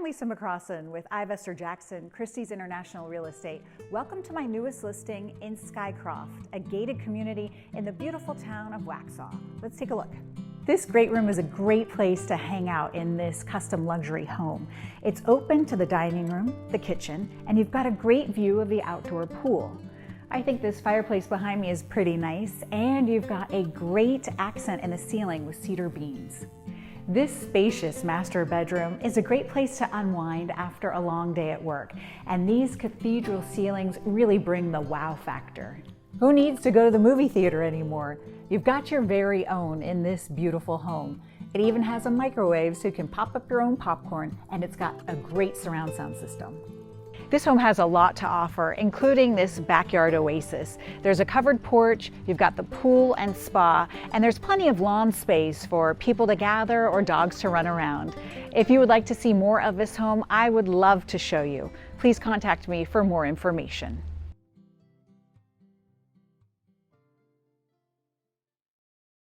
I'm Lisa McCrossan with Ivester Jackson, Christie's International Real Estate. Welcome to my newest listing in Skyecroft, a gated community in the beautiful town of Waxhaw. Let's take a look. This great room is a great place to hang out in this custom luxury home. It's open to the dining room, the kitchen, and you've got a great view of the outdoor pool. I think this fireplace behind me is pretty nice, and you've got a great accent in the ceiling with cedar beams. This spacious master bedroom is a great place to unwind after a long day at work, and these cathedral ceilings really bring the wow factor. Who needs to go to the movie theater anymore? You've got your very own in this beautiful home. It even has a microwave so you can pop up your own popcorn, and it's got a great surround sound system. This home has a lot to offer, including this backyard oasis. There's a covered porch, you've got the pool and spa, and there's plenty of lawn space for people to gather or dogs to run around. If you would like to see more of this home, I would love to show you. Please contact me for more information.